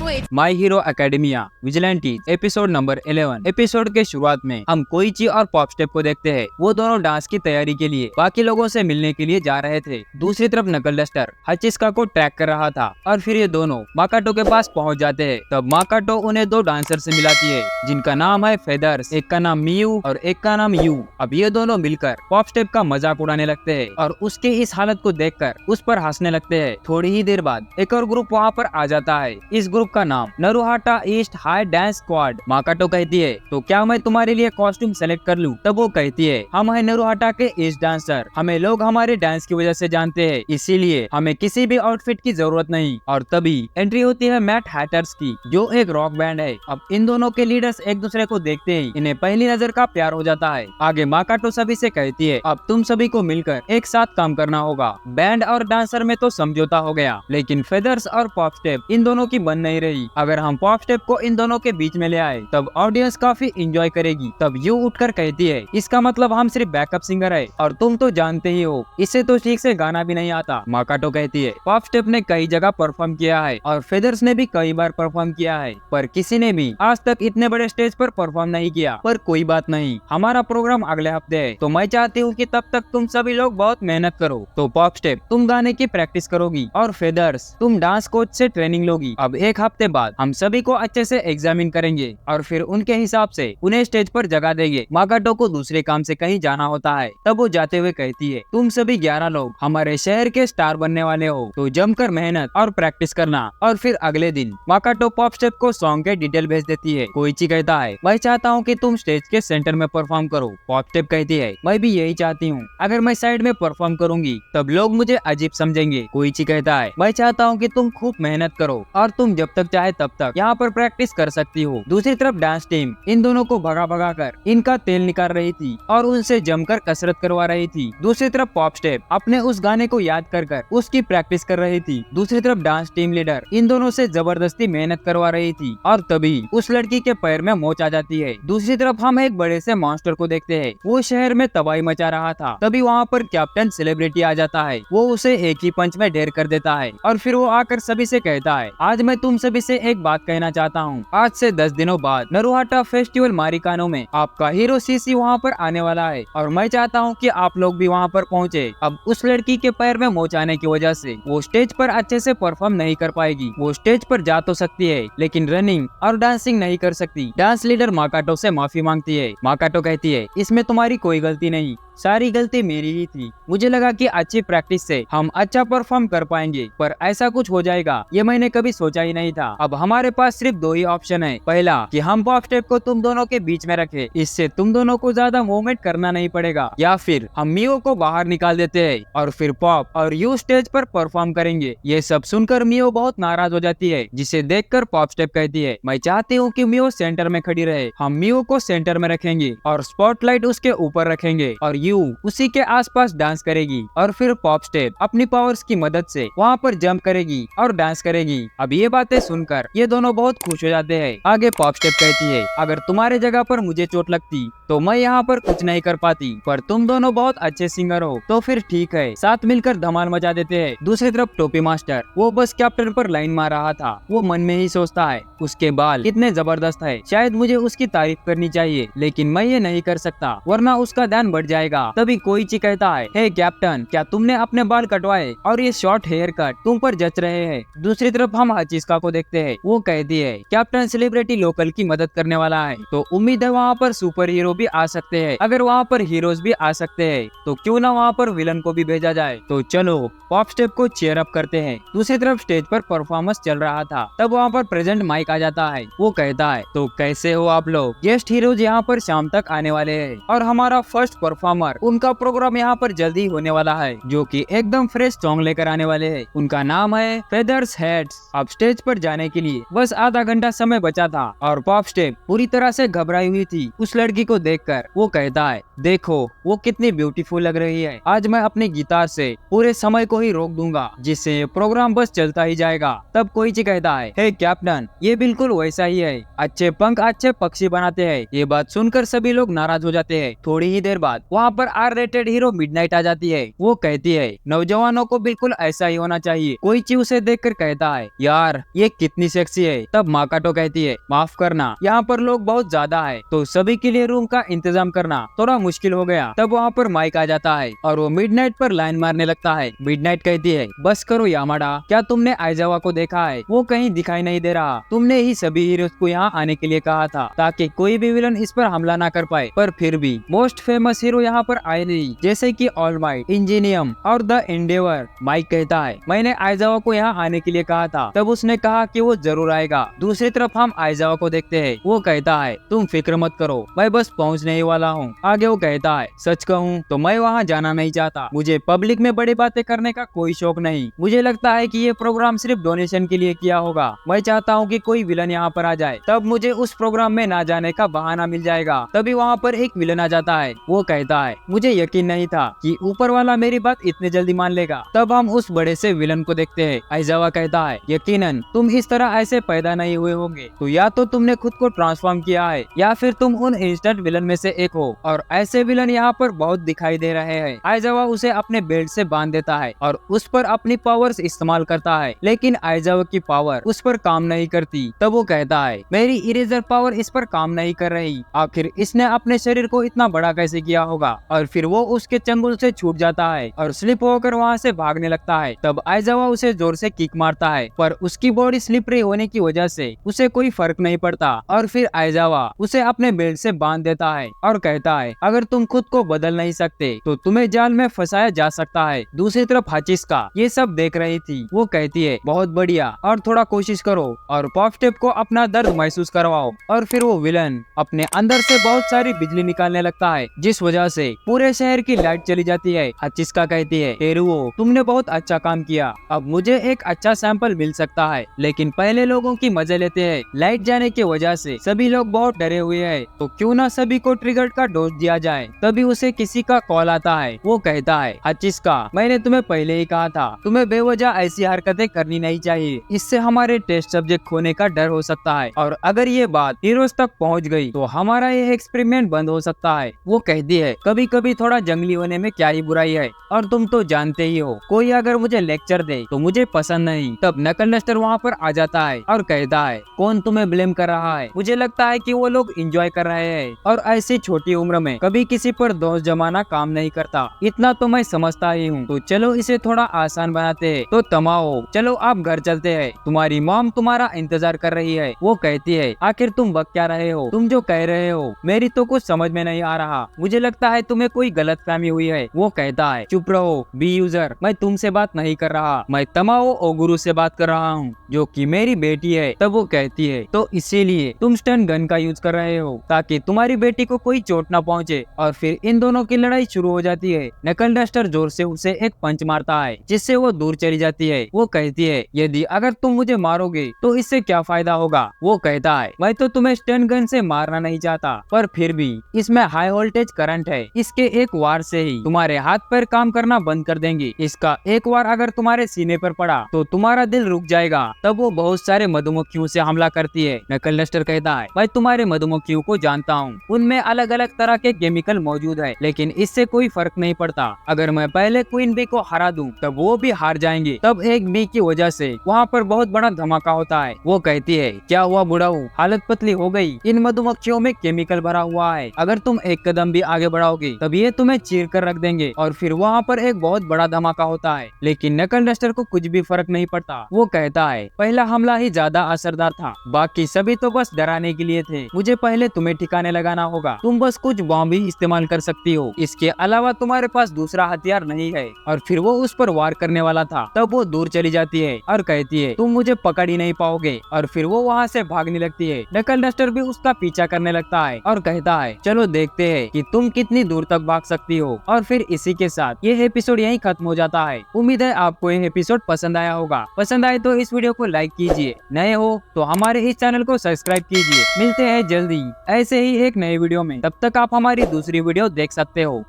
माई hero academia vigilante episode number 11। Episode के शुरुआत में हम कोइची और पॉपस्टेप को देखते हैं। वो दोनों डांस की तैयारी के लिए बाकी लोगों से मिलने के लिए जा रहे थे। दूसरी तरफ नकल डस्टर हचिस्का को ट्रैक कर रहा था और फिर ये दोनों माकाटो के पास पहुंच जाते हैं। तब माकाटो उन्हें दो डांसर से मिलाती है जिनका नाम है फेदर्स, एक का नाम मियू और एक का नाम यू। अब ये दोनों मिलकर पॉपस्टेप का मजाक उड़ाने लगते हैं और उसके इस हालत को देखकर उस पर हंसने लगते हैं। थोड़ी ही देर बाद एक और ग्रुप वहाँ पर आ जाता है। इस ग्रुप का नाम नरुहाटा ईस्ट हाई डांस स्क्वाड। माकाटो कहती है तो क्या मैं तुम्हारे लिए कॉस्ट्यूम सेलेक्ट कर लूं? तब वो कहती है हम है नरुहाटा के ईस्ट डांसर, हमें लोग हमारे डांस की वजह से जानते हैं, इसीलिए हमें किसी भी आउटफिट की जरूरत नहीं। और तभी एंट्री होती है मैट हैटर्स की जो एक रॉक बैंड है। अब इन दोनों के लीडर्स एक दूसरे को देखते ही इन्हें पहली नजर का प्यार हो जाता है। आगे माकाटो सभी से कहती है अब तुम सभी को मिलकर एक साथ काम करना होगा। बैंड और डांसर में तो समझौता हो गया, लेकिन फेदर्स और पॉपस्टेप इन दोनों की बन नहीं रही। अगर हम पॉपस्टेप को इन दोनों के बीच में ले आए तब ऑडियंस काफी एंजॉय करेगी। तब यू उठकर कहती है इसका मतलब हम सिर्फ बैकअप सिंगर है और तुम तो जानते ही हो इसे तो ठीक से गाना भी नहीं आता। माकाटो कहती है पॉपस्टेप ने कई जगह परफॉर्म किया है और फेदर्स ने भी कई बार परफॉर्म किया है, पर किसी ने भी आज तक इतने बड़े स्टेज पर परफॉर्म नहीं किया। पर कोई बात नहीं, हमारा प्रोग्राम अगले हफ्ते है तो मैं चाहती हूँ कि तब तक तुम सभी लोग बहुत मेहनत करो। तो पॉपस्टेप तुम गाने की प्रैक्टिस करोगी और फेदर्स तुम डांस कोच से ट्रेनिंग लोगी। अब एक हफ्ते बाद हम सभी को अच्छे से एग्जामिन करेंगे और फिर उनके हिसाब से उन्हें स्टेज पर जगह देंगे। माकाटो को दूसरे काम से कहीं जाना होता है, तब वो जाते हुए कहती है तुम सभी 11 लोग हमारे शहर के स्टार बनने वाले हो, तो जमकर मेहनत और प्रैक्टिस करना। और फिर अगले दिन माकाटो पॉपस्टेप को सॉन्ग के डिटेल भेज देती है। कोइची कहता है मैं चाहता हूँ कि तुम स्टेज के सेंटर में परफॉर्म करो। पॉपस्टेप कहती है मैं भी यही चाहती हूँ, अगर मैं साइड में परफॉर्म करूंगी तब लोग मुझे अजीब समझेंगे। कोइची कहता है मैं चाहता हूँ कि तुम खूब मेहनत करो और तुम जब तक चाहे तब तक यहाँ पर प्रैक्टिस कर सकती हो। दूसरी तरफ डांस टीम इन दोनों को भगा भगा कर इनका तेल निकाल रही थी और उनसे जमकर कसरत करवा रही थी। दूसरी तरफ पॉपस्टेप अपने उस गाने को याद कर उसकी प्रैक्टिस कर रही थी। दूसरी तरफ डांस टीम लीडर इन दोनों से जबरदस्ती मेहनत करवा रही थी और तभी उस लड़की के पैर में मोच आ जाती है। दूसरी तरफ हम एक बड़े से मॉन्स्टर को देखते हैं, वो शहर में तबाही मचा रहा था। तभी वहाँ पर कैप्टन सेलिब्रिटी आ जाता है, वो उसे एक ही पंच में ढेर कर देता है और फिर वो आकर सभी से कहता है आज मैं तुम सभी से एक बात कहना चाहता हूँ, आज से 10 दिनों बाद नरुहाटा फेस्टिवल मारिकानो में आपका हीरो सीसी वहाँ पर आने वाला है और मैं चाहता हूँ कि आप लोग भी वहाँ पर पहुँचे। अब उस लड़की के पैर में मोच आने की वजह से वो स्टेज पर अच्छे से परफॉर्म नहीं कर पाएगी। वो स्टेज पर जा तो सकती है लेकिन रनिंग और डांसिंग नहीं कर सकती। डांस लीडर माकाटो से माफी मांगती है। माकाटो कहती है इसमें तुम्हारी कोई गलती नहीं, सारी गलती मेरी ही थी। मुझे लगा कि अच्छी प्रैक्टिस से हम अच्छा परफॉर्म कर पाएंगे, पर ऐसा कुछ हो जाएगा ये मैंने कभी सोचा ही नहीं था। अब हमारे पास सिर्फ 2 ही ऑप्शन है, पहला कि हम पॉपस्टेप को तुम दोनों के बीच में रखें, इससे तुम दोनों को ज्यादा मूवमेंट करना नहीं पड़ेगा, या फिर हम मियो को बाहर निकाल देते हैं और फिर पॉप और यू स्टेज पर परफॉर्म करेंगे। ये सब सुनकर मियो बहुत नाराज हो जाती है, जिसे देखकर पॉपस्टेप कहती है मैं चाहती हूँ कि मियो सेंटर में खड़ी रहे। हम मियो को सेंटर में रखेंगे और स्पॉटलाइट उसके ऊपर रखेंगे और यू उसी के आसपास डांस करेगी और फिर पॉपस्टेप अपनी पावर्स की मदद से वहाँ पर जंप करेगी और डांस करेगी। अब ये बातें सुनकर ये दोनों बहुत खुश हो जाते हैं। आगे पॉपस्टेप कहती है अगर तुम्हारे जगह पर मुझे चोट लगती तो मैं यहाँ पर कुछ नहीं कर पाती, पर तुम दोनों बहुत अच्छे सिंगर हो तो फिर ठीक है, साथ मिलकर धमाल मचा देते हैं। दूसरी तरफ टोपी मास्टर वो बस कैप्टन पर लाइन मार रहा था। वो मन में ही सोचता है उसके बाल कितने जबरदस्त है, शायद मुझे उसकी तारीफ करनी चाहिए, लेकिन मैं ये नहीं कर सकता वरना उसका ध्यान बढ़ जाएगा। तभी कोइची कहता है हे कैप्टन, क्या तुमने अपने बाल कटवाए और ये शॉर्ट हेयर कट तुम पर जच रहे हैं। दूसरी तरफ हम हचिस्का को देखते हैं, वो कहती है कैप्टन सेलिब्रिटी लोकल की मदद करने वाला है तो उम्मीद है वहाँ पर सुपर हीरो भी आ सकते हैं। अगर वहाँ पर हीरोज भी आ सकते हैं तो क्यों ना वहाँ पर विलन को भी भेजा जाए। तो चलो पॉपस्टेप को चीयर अप करते हैं। दूसरी तरफ स्टेज पर परफॉर्मेंस चल रहा था, तब वहाँ पर प्रेजेंट माइक आ जाता है। वो कहता है तो कैसे हो आप लोग, गेस्ट हीरोज यहाँ पर शाम तक आने वाले हैं और हमारा फर्स्ट परफॉर्मर उनका प्रोग्राम यहाँ पर जल्दी होने वाला है, जो कि एकदम फ्रेश सॉन्ग लेकर आने वाले हैं। उनका नाम है फेदर्स हेड्स। अब स्टेज पर जाने के लिए बस आधा घंटा समय बचा था और पॉपस्टेप पूरी तरह से घबराई हुई थी। उस लड़की को देखकर वो कहता है देखो वो कितनी ब्यूटीफुल लग रही है, आज मैं अपनी गिटार से पूरे समय को ही रोक दूंगा जिससे ये प्रोग्राम बस चलता ही जाएगा। तब कोइची कहता है हे कैप्टन, ये बिल्कुल वैसा ही है, अच्छे पंख अच्छे पक्षी बनाते हैं। ये बात सुनकर सभी लोग नाराज हो जाते हैं। थोड़ी ही देर बाद वहाँ पर आर रेटेड हीरो मिडनाइट आ जाती है। वो कहती है नौजवानों को बिल्कुल ऐसा ही होना चाहिए। कोइची उसे देखकर कहता है यार ये कितनी सेक्सी है। तब माकाटो कहती है माफ करना, यहाँ पर लोग बहुत ज्यादा है तो सभी के लिए रूम का इंतजाम करना थोड़ा मुश्किल हो गया। तब वहाँ पर माइक आ जाता है और वो मिडनाइट पर लाइन मारने लगता है। मिडनाइट कहती है बस करो यामाडा, क्या तुमने आइजावा को देखा है? वो कहीं दिखाई नहीं दे रहा। तुमने ही सभी हीरोज को यहाँ आने के लिए कहा था ताकि कोई भी विलन इस पर हमला ना कर पाए, पर फिर भी मोस्ट फेमस हीरो यहाँ पर आए नहीं, जैसे कि ऑल माइट, इंजीनियम और द एंडेवर। माइक कहता है मैंने आइजावा को यहाँ आने के लिए कहा था। तब उसने कहा कि वो जरूर आएगा। दूसरी तरफ हम आइजावा को देखते हैं। वो कहता है तुम फिक्र मत करो, मैं बस पहुँचने ही वाला हूँ। आगे वो कहता है सच कहूँ तो मैं वहाँ जाना नहीं चाहता। मुझे पब्लिक में बड़ी बातें करने का कोई शौक नहीं। मुझे लगता है कि ये प्रोग्राम सिर्फ डोनेशन के लिए किया होगा। मैं चाहता हूँ कि कोई विलन यहाँ पर आ जाए, तब मुझे उस प्रोग्राम में ना जाने का बहाना मिल जाएगा। तभी वहाँ पर एक विलन आ जाता है। वो कहता है मुझे यकीन नहीं था कि ऊपर वाला मेरी बात इतने जल्दी मान लेगा। तब हम उस बड़े से विलन को देखते हैं। आइजावा कहता है यकीनन तुम इस तरह ऐसे पैदा नहीं हुए होंगे, तो या तो तुमने खुद को ट्रांसफॉर्म किया है या फिर तुम उन इंस्टेंट विलन में से एक हो, और ऐसे विलन यहाँ पर बहुत दिखाई दे रहे हैं। आइजावा उसे अपने बेल्ट से बांध देता है और उस पर अपनी पावर्स इस्तेमाल करता है, लेकिन आइजावा की पावर उस पर काम नहीं करती। तब वो कहता है मेरी इरेजर पावर इस पर काम नहीं कर रही, आखिर इसने अपने शरीर को इतना बड़ा कैसे किया होगा। और फिर वो उसके चंगुल से छूट जाता है और स्लिप होकर वहाँ से भागने लगता है। तब आइजावा उसे जोर से किक मारता है, पर उसकी बॉडी स्लिपरी होने की वजह से उसे कोई फर्क नहीं पड़ता। और फिर आइजावा उसे अपने बेल्ट से बांध देता है और कहता है अगर तुम खुद को बदल नहीं सकते तो तुम्हें जाल में फंसाया जा सकता है। दूसरी तरफ हाचिस्का ये सब देख रही थी। वो कहती है बहुत बढ़िया, और थोड़ा कोशिश करो और पॉपस्टेप को अपना दर्द महसूस करवाओ। और फिर वो विलन अपने अंदर से बहुत सारी बिजली निकालने लगता है, जिस वजह से पूरे शहर की लाइट चली जाती है। हाचिस्का कहती है तेरुओ तुमने बहुत अच्छा काम किया, अब मुझे एक अच्छा सैंपल मिल सकता है, लेकिन पहले लोगों की मजे लेते हैं। लाइट जाने की वजह से सभी लोग बहुत डरे हुए हैं, तो क्यों ना सभी को ट्रिगर का डोज दिया जाए। तभी उसे किसी का कॉल आता है। वो कहता है हाचिस्का मैंने तुम्हें पहले ही कहा था, तुम्हें बेवजह ऐसी हरकतें करनी नहीं चाहिए, इससे हमारे टेस्ट सब्जेक्ट खोने का डर हो सकता है, और अगर ये बात हीरोज तक पहुंच गई तो हमारा ये एक्सपेरिमेंट बंद हो सकता है। वो कहती है कभी कभी थोड़ा जंगली होने में क्या ही बुराई है, और तुम तो जानते ही हो कोई अगर मुझे लेक्चर दे तो मुझे पसंद नहीं। तब नकल डस्टर वहाँ पर आ जाता है और कहता है कौन तुम्हें ब्लेम कर रहा है, मुझे लगता है कि वो लोग एंजॉय कर रहे हैं, और ऐसी छोटी उम्र में कभी किसी पर दोष जमाना काम नहीं करता, इतना तो मैं समझता ही हूँ। तो चलो इसे थोड़ा आसान बनाते हैं। तो तमाओ चलो आप घर चलते हैं, तुम्हारी मॉम तुम्हारा इंतजार कर रही है। वो कहती है आखिर तुम बक क्या रहे हो, तुम जो कह रहे हो मेरी तो कुछ समझ में नहीं आ रहा, मुझे लगता है तुम्हें कोई गलतफहमी हुई है। वो कहता है चुप रहो बी यूजर, मैं तुमसे बात नहीं कर रहा, मैं तमाओ ओगुरु से बात कर रहा हूँ जो कि मेरी बेटी है। तब वो कहती है तो इसीलिए तुम स्टन गन का यूज कर रहे हो ताकि तुम्हारी बेटी को कोई चोट ना पहुँचे। और फिर इन दोनों की लड़ाई शुरू हो जाती है। नकल डस्टर जोर से उसे एक पंच मारता है जिससे वो दूर चली जाती है। वो कहती है यदि अगर तुम मुझे मारोगे तो इससे क्या फायदा होगा। वो कहता है मैं तो तुम्हें स्टन गन से मारना नहीं चाहता, पर फिर भी इसमें हाई वोल्टेज करंट है, इसके एक वार से ही तुम्हारे हाथ पैर काम करना बंद कर देंगे, इसका एक वार अगर तुम्हारे सीने पर पड़ा तो तुम्हारा दिल रुक जाएगा। तब वो बहुत सारे मधुमक्खियों से हमला करती है। नकल डस्टर कहता है मैं तुम्हारे मधुमक्खियों को जानता हूँ, उनमें अलग अलग तरह के केमिकल मौजूद है, लेकिन इससे कोई फर्क नहीं पड़ता। अगर मैं पहले क्वीन बी को हरा दूं तब वो भी हार जाएंगे। तब एक बी की वजह से वहाँ पर बहुत बड़ा धमाका होता है। वो कहती है क्या हुआ बुढ़ाऊ, हालत पतली हो गई, इन मधुमक्खियों में केमिकल भरा हुआ है, अगर तुम एक कदम भी आगे बढ़ाओगे तब ये तुम्हें चीर कर रख देंगे। और फिर वहाँ पर एक बहुत बड़ा धमाका होता है, लेकिन नकल डस्टर को कुछ भी फर्क नहीं पड़ता। वो कहता है पहला हमला ही ज्यादा असरदार था, बाकी सभी तो बस डराने के लिए थे, मुझे पहले तुम्हें ठिकाने लगाना होगा, तुम बस कुछ बॉम्ब ही इस्तेमाल कर सकती हो, इसके अलावा तुम्हारे पास दूसरा हथियार नहीं है। और फिर वो उस पर वार करने वाला था। तब वो दूर चली जाती है और कहती है तुम मुझे पकड़ ही नहीं पाओगे, और फिर वो वहाँ से भागने लगती है। नकल डस्टर भी उसका पीछा करने लगता है और कहता है चलो देखते हैं कि तुम कितनी दूर तक भाग सकती हो। और फिर इसी के साथ ये एपिसोड यहीं खत्म हो जाता है। उम्मीद है आपको ये एपिसोड पसंद आया होगा। पसंद आए तो इस वीडियो को लाइक कीजिए, नए हो तो हमारे इस चैनल को सब्सक्राइब कीजिए। मिलते हैं जल्दी ऐसे ही एक नए वीडियो में, तब तक आप हमारी दूसरी वीडियो देख सकते हो।